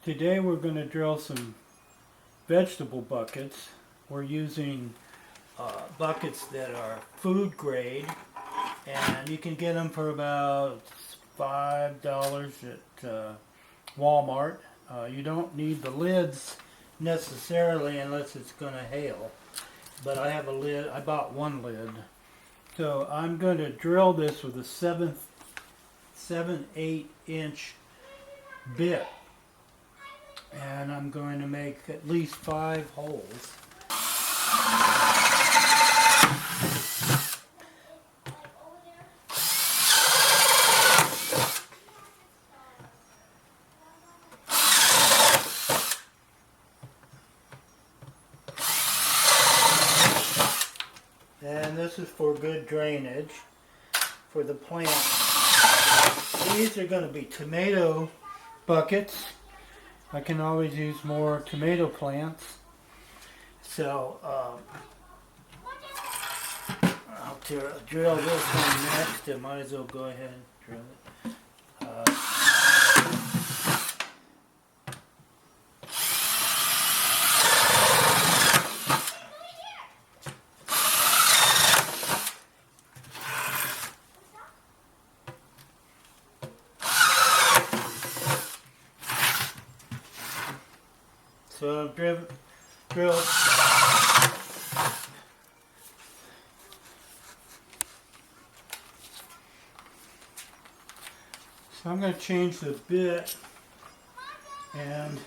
Today we're going to drill some vegetable buckets. We're using buckets that are food grade, and you can get them for about $5 at Walmart. You don't need the lids necessarily unless it's going to hail, but I have a lid. I bought one lid. So I'm going to drill this with a 7/8 inch bit, and I'm going to make at least 5 holes. And this is for good drainage for the plant. These are going to be tomato buckets. I can always use more tomato plants. So I'll drill this one next. I might as well go ahead and drill it. So I've drilled. So I'm going to change the bit and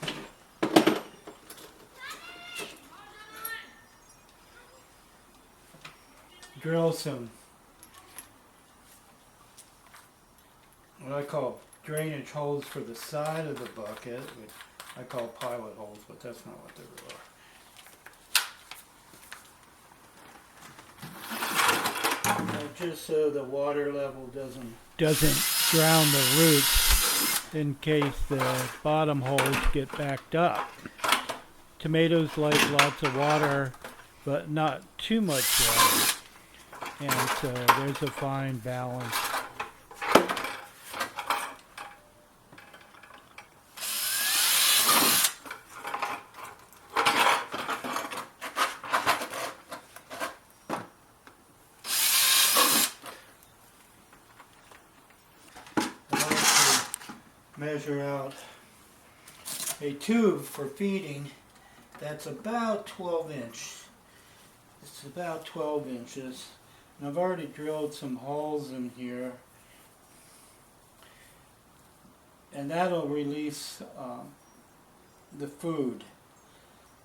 drill some what I call drainage holes for the side of the bucket, which I call pilot holes, but that's not what they really are. Just so the water level doesn't drown the roots in case the bottom holes get backed up. Tomatoes like lots of water, but not too much water, and so there's a fine balance. Measure out a tube for feeding that's about 12 inches. It's about 12 inches. And I've already drilled some holes in here. And that'll release the food,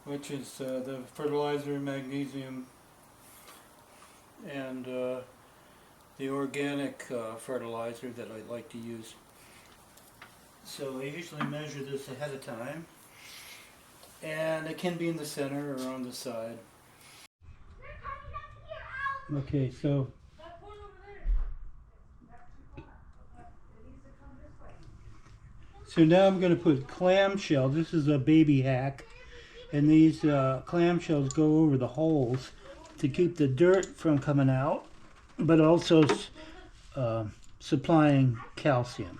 which is the fertilizer, magnesium, and the organic fertilizer that I like to use. So I usually measure this ahead of time, and it can be in the center or on the side. Okay, so now I'm going to put clamshell. This is a baby hack, and these clamshells go over the holes to keep the dirt from coming out, but also supplying calcium.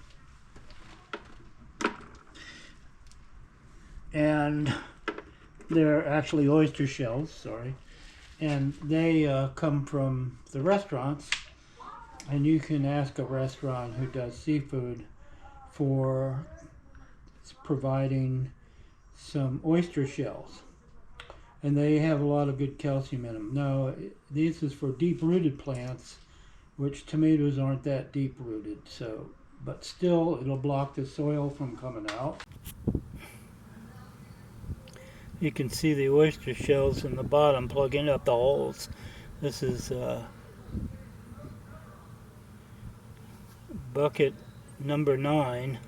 And they're actually oyster shells, sorry, and they come from the restaurants, and you can ask a restaurant who does seafood for providing some oyster shells, and they have a lot of good calcium in them. Now, this is for deep-rooted plants, which tomatoes aren't that deep-rooted, so, but still it'll block the soil from coming out. You can see the oyster shells in the bottom plugging up the holes. This is bucket number 9,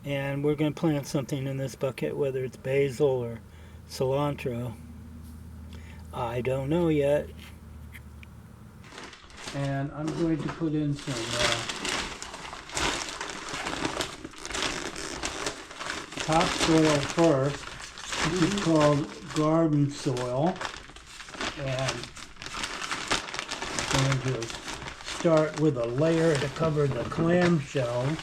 and we're going to plant something in this bucket, whether it's basil or cilantro. I don't know yet. And I'm going to put in some topsoil first. This is called garden soil, and I'm going to start with a layer to cover the clam shells.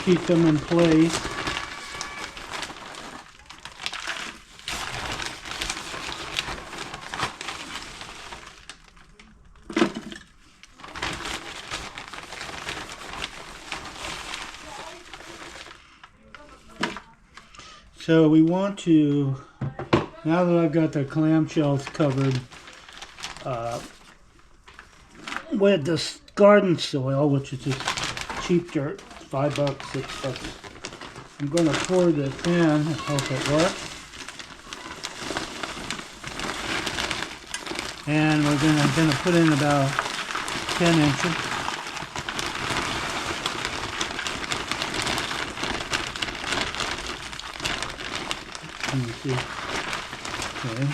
keep them in place. So we want to, now that I've got the clamshells covered, with this garden soil, which is just cheap dirt, $5, $6, I'm going to pour this in and hope it works. And we're going to put in about 10 inches. Let me see. Okay.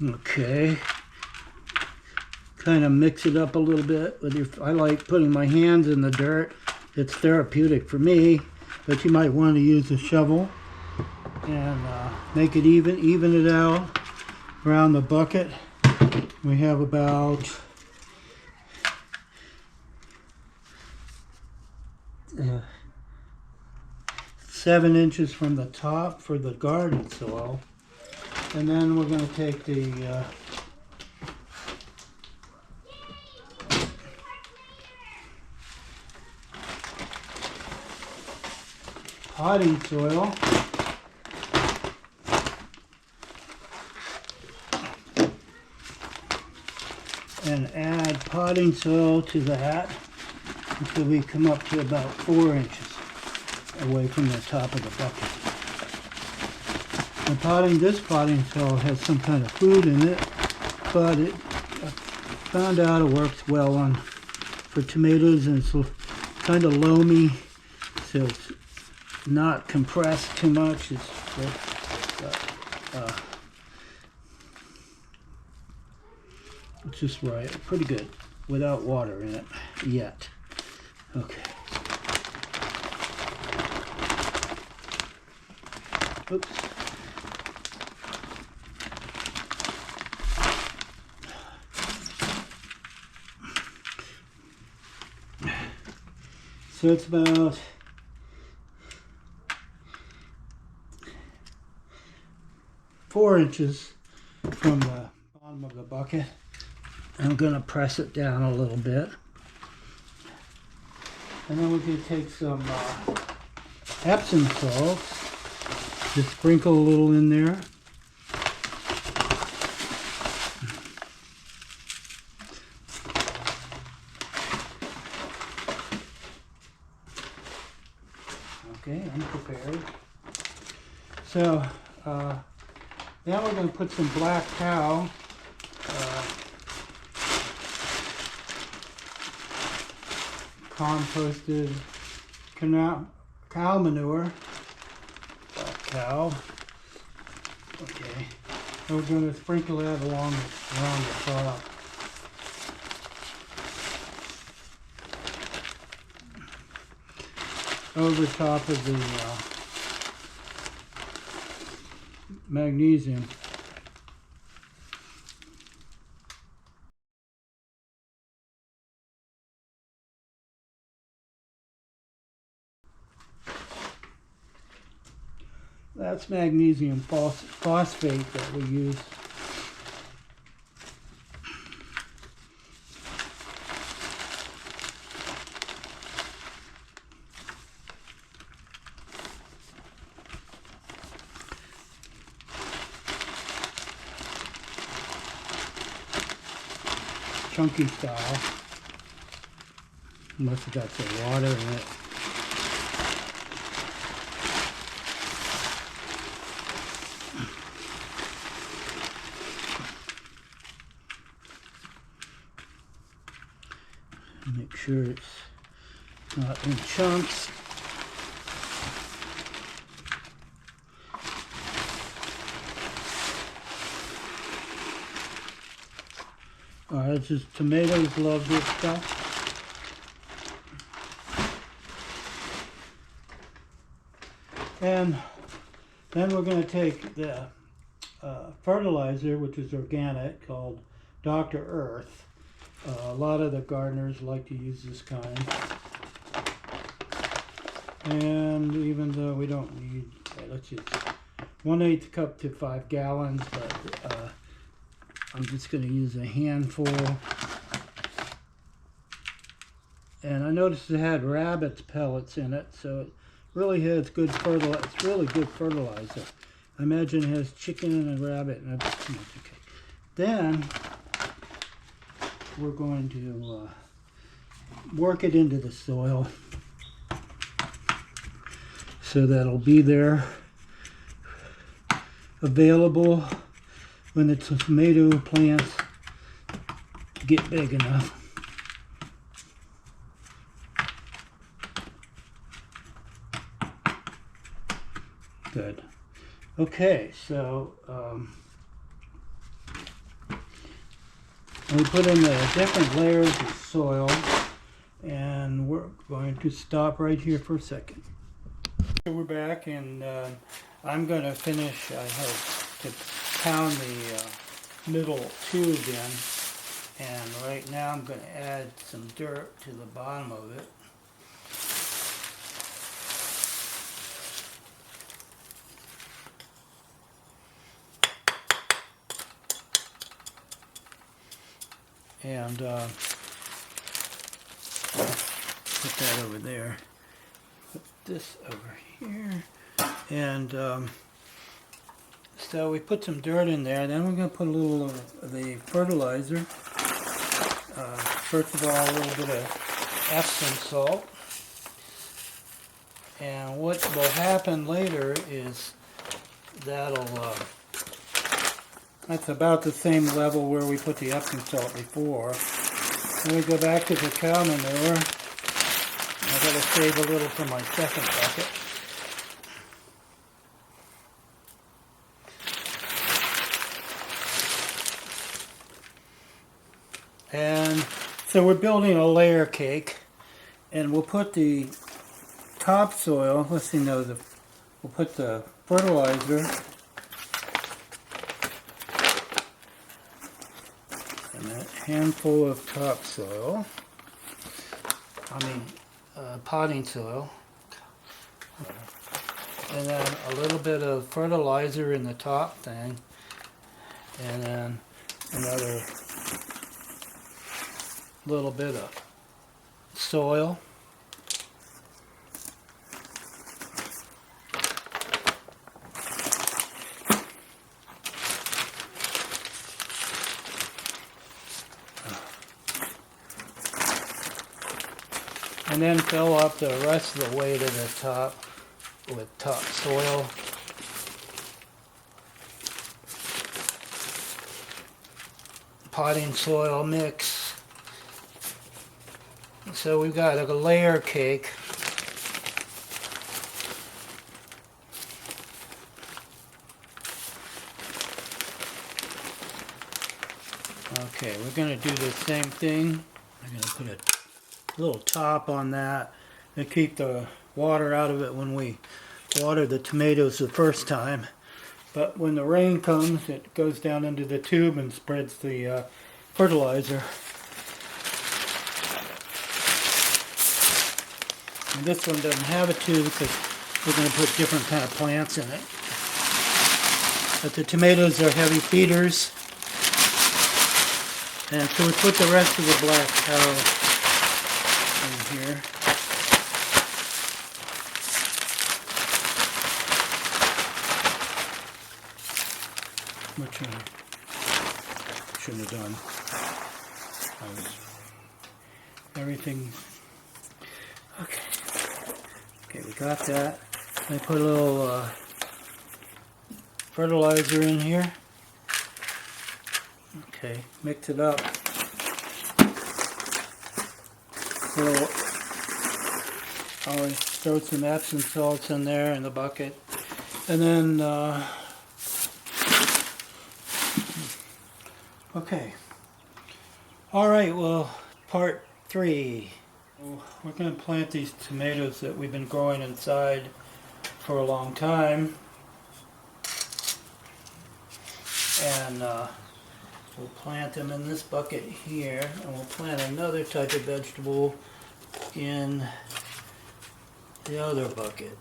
Okay. Kind of mix it up a little bit with your, I like putting my hands in the dirt. It's therapeutic for me, but you might want to use a shovel and make it even it out around the bucket. We have about 7 inches from the top for the garden soil, and then we're going to take the potting soil and add potting soil to that until we come up to about 4 inches away from the top of the bucket. This potting soil has some kind of food in it, but I found out it works well for tomatoes, and it's kind of loamy, so it's not compressed too much. It's just right, pretty good, without water in it yet. Okay. Oops. So it's about 4 inches from the bottom of the bucket. I'm going to press it down a little bit. And then we're going to take some Epsom salts. Just sprinkle a little in there. Okay, I'm prepared. So now we're going to put some black cow composted cow manure. Black cow. Okay. We're going to sprinkle that around the top. Over top of the magnesium. That's magnesium phosphate that we use. Chunky style. Must have got some water in it. Make sure it's not in chunks. It's just tomatoes love this stuff. And then we're going to take the fertilizer, which is organic, called Dr. Earth. A lot of the gardeners like to use this kind. And even though we don't need, let's use 1/8 cup to 5 gallons, but I'm just going to use a handful. And I noticed it had rabbit's pellets in it, so it really has good fertilizer. It's really good fertilizer. I imagine it has chicken and a rabbit and everything. Okay. Then we're going to work it into the soil so that'll be there available when the tomato plants get big enough. Good. Okay, so we put in the different layers of soil, and we're going to stop right here for a second. So we're back, and I'm going to finish. I have to pound the middle tube in, and right now I'm going to add some dirt to the bottom of it. And put that over there. Put this over here. And so we put some dirt in there. Then we're going to put a little of the fertilizer. First of all, a little bit of Epsom salt. And what will happen later is that'll that's about the same level where we put the Epsom salt before. Then we go back to the cow manure. I've got to save a little for my second bucket. And so we're building a layer cake, and we'll put the topsoil, let's see, no, we'll put the fertilizer and a handful of topsoil, potting soil, and then a little bit of fertilizer in the top thing, and then another little bit of soil. And then fill up the rest of the way to the top with topsoil. Potting soil mix. So we've got a layer cake. Okay, we're going to do the same thing. I'm going to put a little top on that to keep the water out of it when we water the tomatoes the first time. But when the rain comes, it goes down into the tube and spreads the fertilizer. And this one doesn't have a tube because we're going to put different kind of plants in it. But the tomatoes are heavy feeders. And so we put the rest of the black cow in here. Which I shouldn't have done. Everything. Okay. Okay, we got that. I put a little fertilizer in here. Okay, mix it up. So always throw some Epsom salts in there in the bucket, and then okay. Alright, well, part 3. We're going to plant these tomatoes that we've been growing inside for a long time. And we'll plant them in this bucket here, and we'll plant another type of vegetable in the other bucket.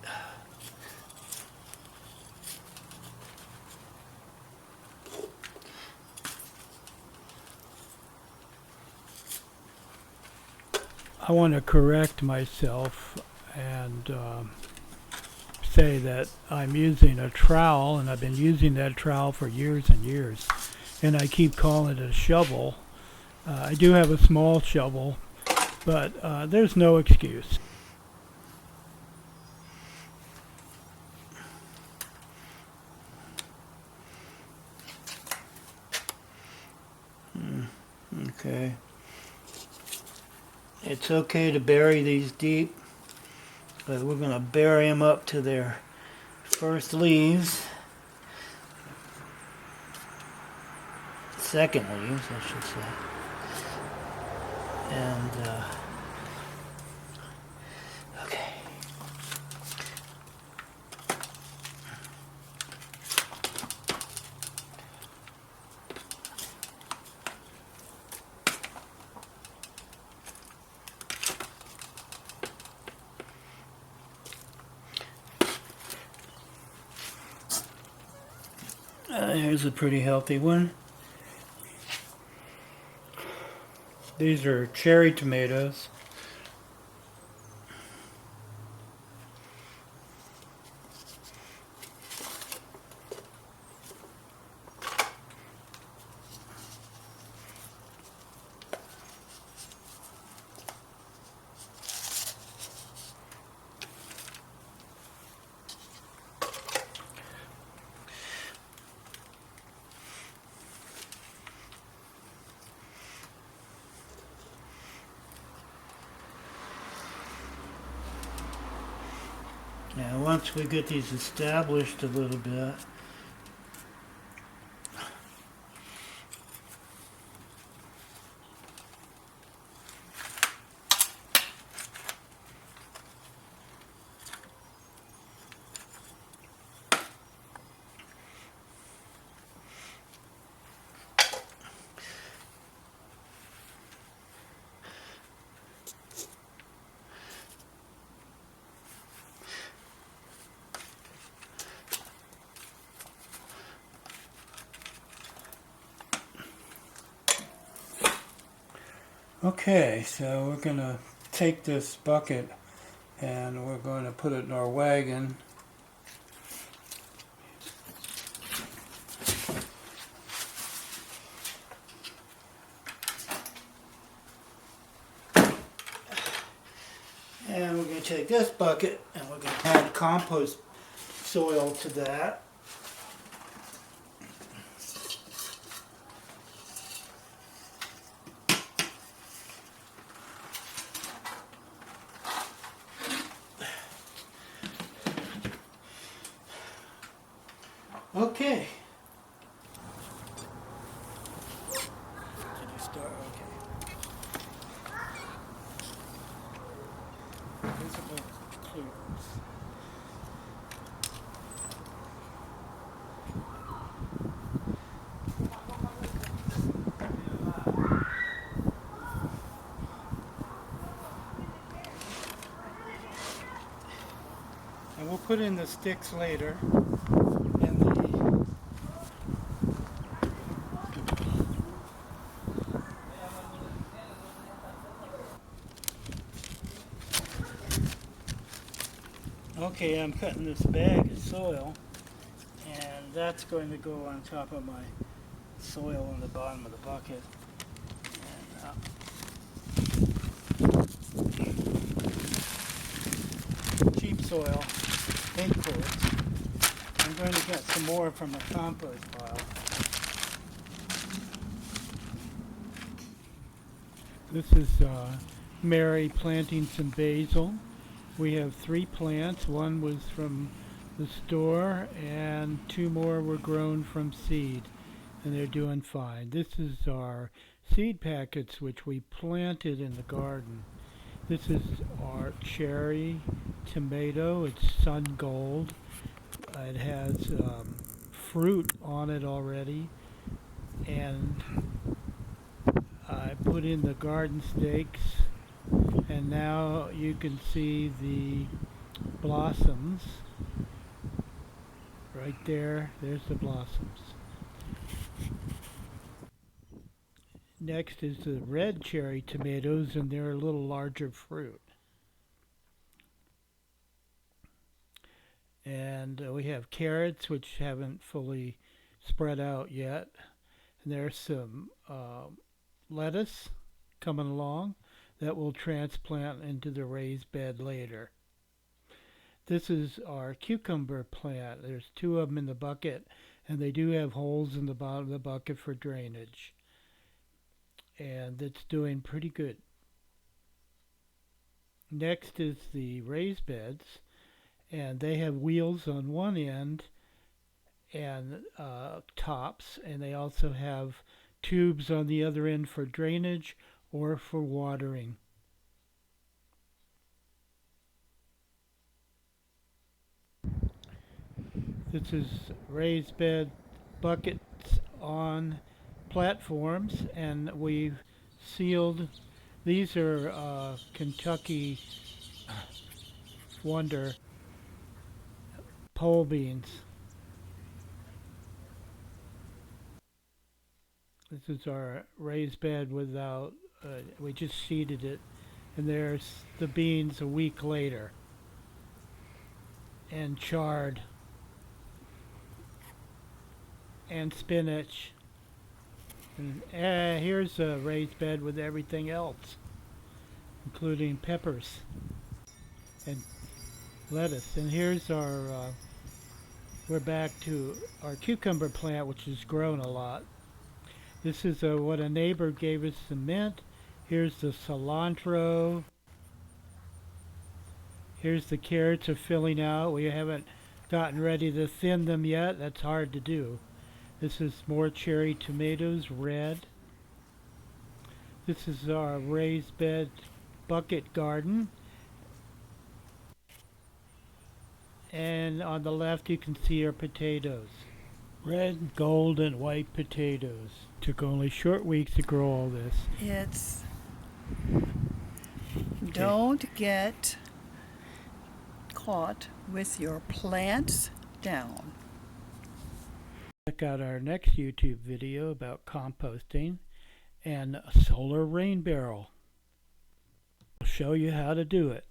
I want to correct myself and say that I'm using a trowel, and I've been using that trowel for years and years, and I keep calling it a shovel. I do have a small shovel, but there's no excuse. Okay. It's okay to bury these deep, but we're going to bury them up to their first leaves. Second leaves, I should say. And, okay. Here's a pretty healthy one. These are cherry tomatoes. Now once we get these established a little bit, okay, so we're going to take this bucket and we're going to put it in our wagon. And we're going to take this bucket and we're going to add compost soil to that. Okay. Did you start? Okay. Visible clues. And we'll put in the sticks later. Okay, I'm cutting this bag of soil, and that's going to go on top of my soil in the bottom of the bucket. And, cheap soil, pink quartz. I'm going to get some more from the compost pile. This is Mary planting some basil. We have 3 plants. One was from the store and 2 more were grown from seed. and they're doing fine. This is our seed packets which we planted in the garden. This is our cherry tomato. It's sun gold. It has fruit on it already, and I put in the garden stakes, and now you can see the blossoms right there. There's the blossoms. Next is the red cherry tomatoes, and they're a little larger fruit. And we have carrots, which haven't fully spread out yet. And there's some lettuce coming along that we'll transplant into the raised bed later. This is our cucumber plant. There's 2 of them in the bucket, and they do have holes in the bottom of the bucket for drainage. And it's doing pretty good. Next is the raised beds, and they have wheels on one end and tops, and they also have tubes on the other end for drainage or for watering. This is raised bed buckets on platforms, and we've sealed. These are Kentucky Wonder pole beans. This is our raised bed without, we just seeded it, and there's the beans a week later, and chard, and spinach. And here's a raised bed with everything else, including peppers and lettuce. And here's our, we're back to our cucumber plant, which has grown a lot. This is what a neighbor gave us, some mint. Here's the cilantro. Here's the carrots are filling out. We haven't gotten ready to thin them yet. That's hard to do. This is more cherry tomatoes, red. This is our raised bed bucket garden. And on the left you can see our potatoes. Red, gold, and white potatoes. Took only short weeks to grow all this. It's don't get caught with your plants down. Check out our next YouTube video about composting and a solar rain barrel. I'll show you how to do it.